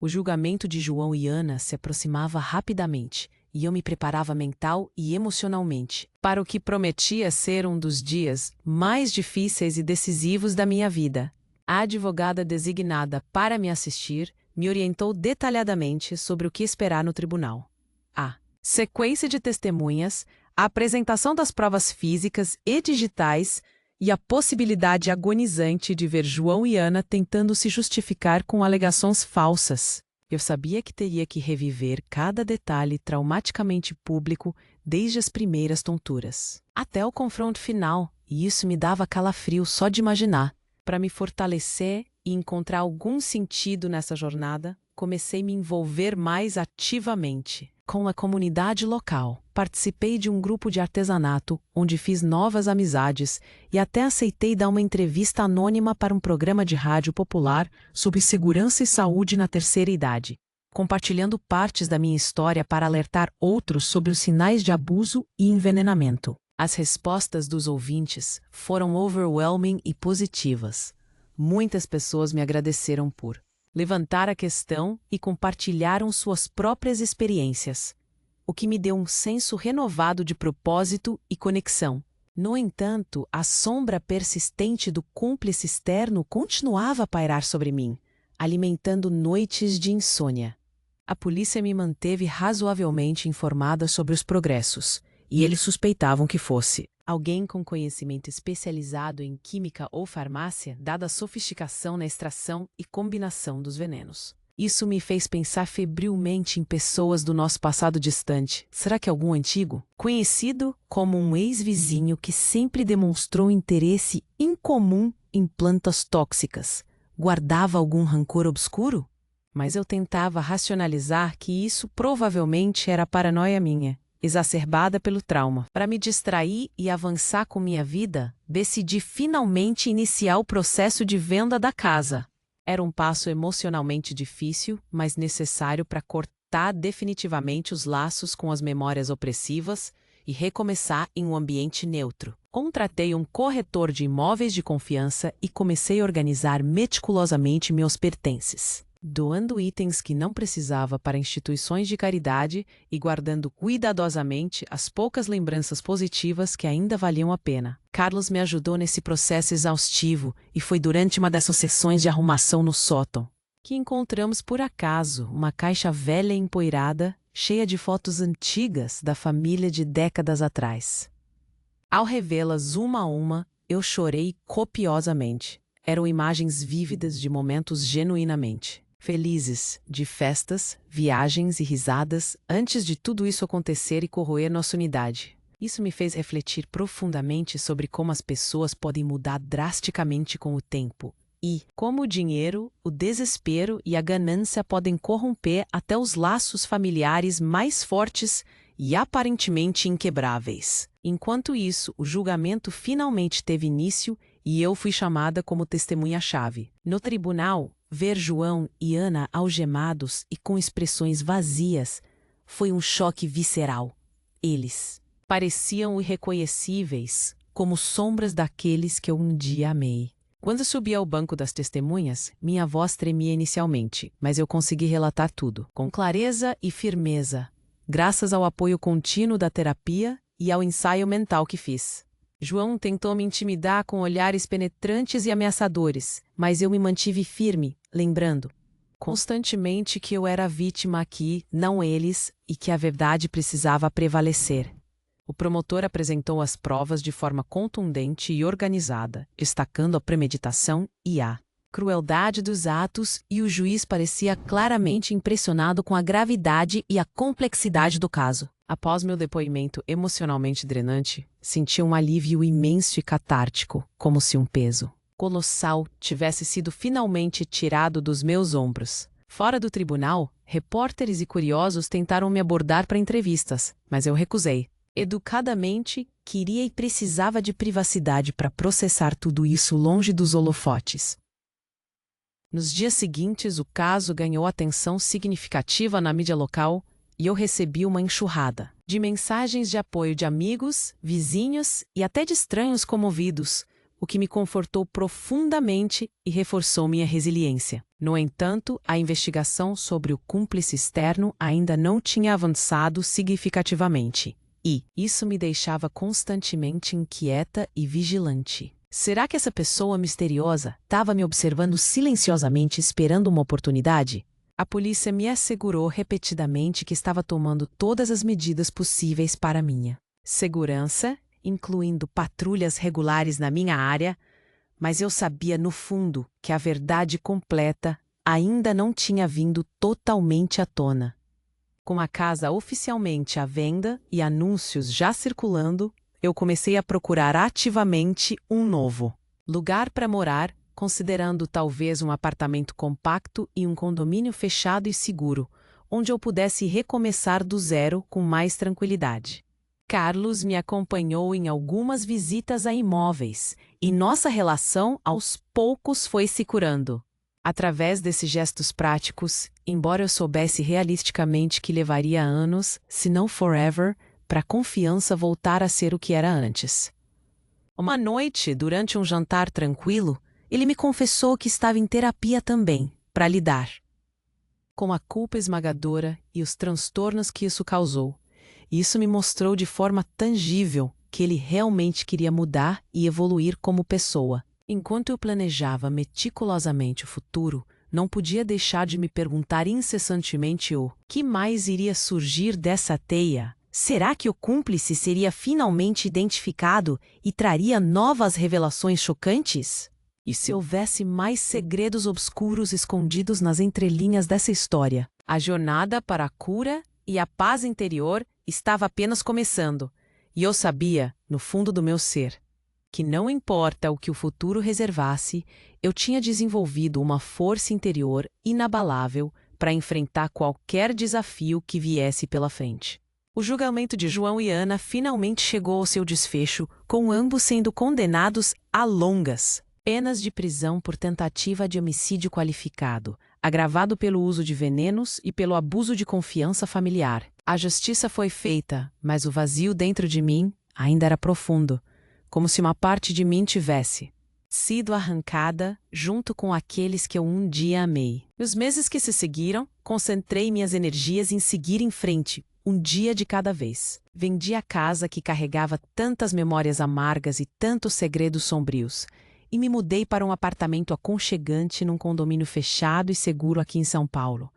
O julgamento de João e Ana se aproximava rapidamente, e eu me preparava mental e emocionalmente para o que prometia ser um dos dias mais difíceis e decisivos da minha vida. A advogada designada para me assistir me orientou detalhadamente sobre o que esperar no tribunal. A sequência de testemunhas, a apresentação das provas físicas e digitais e a possibilidade agonizante de ver João e Ana tentando se justificar com alegações falsas. Eu sabia que teria que reviver cada detalhe traumaticamente público, desde as primeiras tonturas até o confronto final, e isso me dava calafrio só de imaginar. Para me fortalecer e encontrar algum sentido nessa jornada, comecei a me envolver mais ativamente com a comunidade local. Participei de um grupo de artesanato, onde fiz novas amizades e até aceitei dar uma entrevista anônima para um programa de rádio popular sobre segurança e saúde na terceira idade, compartilhando partes da minha história para alertar outros sobre os sinais de abuso e envenenamento. As respostas dos ouvintes foram overwhelming e positivas. Muitas pessoas me agradeceram por levantar a questão e compartilharam suas próprias experiências, o que me deu um senso renovado de propósito e conexão. No entanto, a sombra persistente do cúmplice externo continuava a pairar sobre mim, alimentando noites de insônia. A polícia me manteve razoavelmente informada sobre os progressos, e eles suspeitavam que fosse alguém com conhecimento especializado em química ou farmácia, dada a sofisticação na extração e combinação dos venenos. Isso me fez pensar febrilmente em pessoas do nosso passado distante. Será que algum antigo? Conhecido como um ex-vizinho que sempre demonstrou interesse incomum em plantas tóxicas. Guardava algum rancor obscuro? Mas eu tentava racionalizar que isso provavelmente era paranoia minha, exacerbada pelo trauma. Para me distrair e avançar com minha vida, decidi finalmente iniciar o processo de venda da casa. Era um passo emocionalmente difícil, mas necessário para cortar definitivamente os laços com as memórias opressivas e recomeçar em um ambiente neutro. Contratei um corretor de imóveis de confiança e comecei a organizar meticulosamente meus pertences, doando itens que não precisava para instituições de caridade e guardando cuidadosamente as poucas lembranças positivas que ainda valiam a pena. Carlos me ajudou nesse processo exaustivo e foi durante uma dessas sessões de arrumação no sótão que encontramos por acaso uma caixa velha e empoeirada, cheia de fotos antigas da família de décadas atrás. Ao revê-las uma a uma, eu chorei copiosamente. Eram imagens vívidas de momentos genuinamente felizes, de festas, viagens e risadas, antes de tudo isso acontecer e corroer nossa unidade. Isso me fez refletir profundamente sobre como as pessoas podem mudar drasticamente com o tempo, e como o dinheiro, o desespero e a ganância podem corromper até os laços familiares mais fortes e aparentemente inquebráveis. Enquanto isso, o julgamento finalmente teve início e eu fui chamada como testemunha-chave. No tribunal, ver João e Ana algemados e com expressões vazias foi um choque visceral. Eles pareciam irreconhecíveis, como sombras daqueles que eu um dia amei. Quando subi ao banco das testemunhas, minha voz tremia inicialmente, mas eu consegui relatar tudo, com clareza e firmeza, graças ao apoio contínuo da terapia e ao ensaio mental que fiz. João tentou me intimidar com olhares penetrantes e ameaçadores, mas eu me mantive firme, lembrando constantemente que eu era a vítima aqui, não eles, e que a verdade precisava prevalecer. O promotor apresentou as provas de forma contundente e organizada, destacando a premeditação e a crueldade dos atos, e o juiz parecia claramente impressionado com a gravidade e a complexidade do caso. Após meu depoimento emocionalmente drenante, senti um alívio imenso e catártico, como se um peso colossal tivesse sido finalmente tirado dos meus ombros. Fora do tribunal, repórteres e curiosos tentaram me abordar para entrevistas, mas eu recusei. Educadamente, queria e precisava de privacidade para processar tudo isso longe dos holofotes. Nos dias seguintes, o caso ganhou atenção significativa na mídia local e eu recebi uma enxurrada de mensagens de apoio de amigos, vizinhos e até de estranhos comovidos, o que me confortou profundamente e reforçou minha resiliência. No entanto, a investigação sobre o cúmplice externo ainda não tinha avançado significativamente, e isso me deixava constantemente inquieta e vigilante. Será que essa pessoa misteriosa estava me observando silenciosamente esperando uma oportunidade? A polícia me assegurou repetidamente que estava tomando todas as medidas possíveis para minha segurança, incluindo patrulhas regulares na minha área, mas eu sabia no fundo que a verdade completa ainda não tinha vindo totalmente à tona. Com a casa oficialmente à venda e anúncios já circulando, eu comecei a procurar ativamente um novo lugar para morar, considerando talvez um apartamento compacto e um condomínio fechado e seguro, onde eu pudesse recomeçar do zero com mais tranquilidade. Carlos me acompanhou em algumas visitas a imóveis, e nossa relação aos poucos foi se curando. Através desses gestos práticos, embora eu soubesse realisticamente que levaria anos, se não forever, para a confiança voltar a ser o que era antes. Uma noite, durante um jantar tranquilo, ele me confessou que estava em terapia também, para lidar com a culpa esmagadora e os transtornos que isso causou. E isso me mostrou de forma tangível que ele realmente queria mudar e evoluir como pessoa. Enquanto eu planejava meticulosamente o futuro, não podia deixar de me perguntar incessantemente o que mais iria surgir dessa teia. Será que o cúmplice seria finalmente identificado e traria novas revelações chocantes? E se houvesse mais segredos obscuros escondidos nas entrelinhas dessa história? A jornada para a cura e a paz interior estava apenas começando, e eu sabia, no fundo do meu ser, que não importa o que o futuro reservasse, eu tinha desenvolvido uma força interior inabalável para enfrentar qualquer desafio que viesse pela frente. O julgamento de João e Ana finalmente chegou ao seu desfecho, com ambos sendo condenados a longas penas de prisão por tentativa de homicídio qualificado, agravado pelo uso de venenos e pelo abuso de confiança familiar. A justiça foi feita, mas o vazio dentro de mim ainda era profundo, como se uma parte de mim tivesse sido arrancada junto com aqueles que eu um dia amei. Nos meses que se seguiram, concentrei minhas energias em seguir em frente, um dia de cada vez. Vendi a casa que carregava tantas memórias amargas e tantos segredos sombrios, e me mudei para um apartamento aconchegante num condomínio fechado e seguro aqui em São Paulo,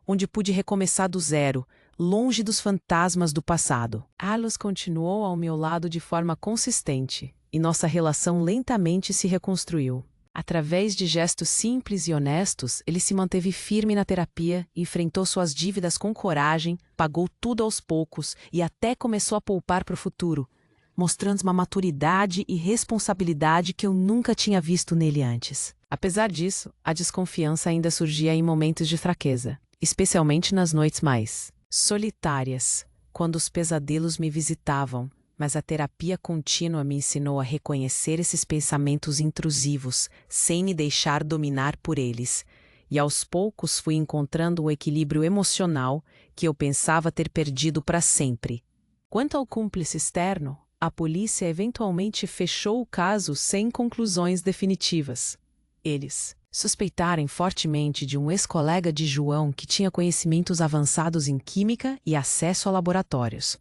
onde pude recomeçar do zero, longe dos fantasmas do passado. Carlos continuou ao meu lado de forma consistente, e nossa relação lentamente se reconstruiu. Através de gestos simples e honestos, ele se manteve firme na terapia, enfrentou suas dívidas com coragem, pagou tudo aos poucos e até começou a poupar para o futuro, mostrando uma maturidade e responsabilidade que eu nunca tinha visto nele antes. Apesar disso, a desconfiança ainda surgia em momentos de fraqueza, especialmente nas noites mais solitárias, quando os pesadelos me visitavam, mas a terapia contínua me ensinou a reconhecer esses pensamentos intrusivos, sem me deixar dominar por eles, e aos poucos fui encontrando o equilíbrio emocional que eu pensava ter perdido para sempre. Quanto ao cúmplice externo, a polícia eventualmente fechou o caso sem conclusões definitivas. Eles suspeitaram fortemente de um ex-colega de João que tinha conhecimentos avançados em química e acesso a laboratórios.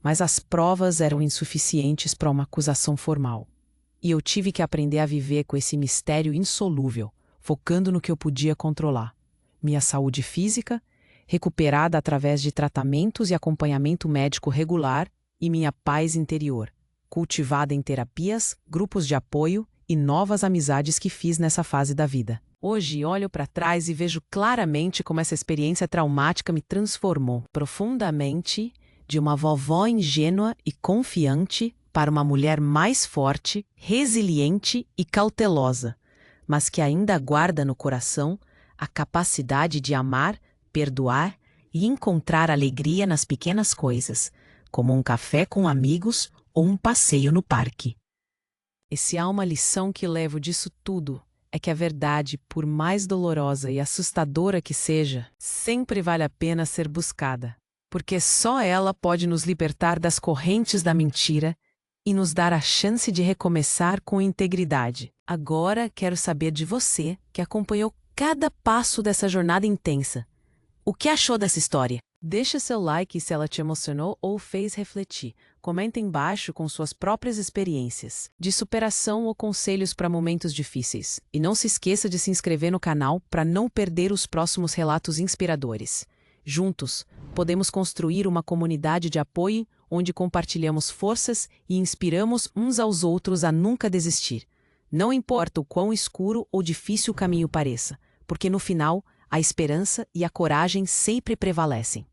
Mas as provas eram insuficientes para uma acusação formal. E eu tive que aprender a viver com esse mistério insolúvel, focando no que eu podia controlar: minha saúde física, recuperada através de tratamentos e acompanhamento médico regular, e minha paz interior, cultivada em terapias, grupos de apoio e novas amizades que fiz nessa fase da vida. Hoje olho para trás e vejo claramente como essa experiência traumática me transformou profundamente de uma vovó ingênua e confiante para uma mulher mais forte, resiliente e cautelosa, mas que ainda guarda no coração a capacidade de amar, perdoar e encontrar alegria nas pequenas coisas, como um café com amigos ou um passeio no parque. E se há uma lição que levo disso tudo, é que a verdade, por mais dolorosa e assustadora que seja, sempre vale a pena ser buscada, porque só ela pode nos libertar das correntes da mentira e nos dar a chance de recomeçar com integridade. Agora quero saber de você, que acompanhou cada passo dessa jornada intensa. O que achou dessa história? Deixe seu like se ela te emocionou ou fez refletir. Comenta embaixo com suas próprias experiências, de superação ou conselhos para momentos difíceis. E não se esqueça de se inscrever no canal para não perder os próximos relatos inspiradores. Juntos, podemos construir uma comunidade de apoio onde compartilhamos forças e inspiramos uns aos outros a nunca desistir. Não importa o quão escuro ou difícil o caminho pareça, porque no final, a esperança e a coragem sempre prevalecem.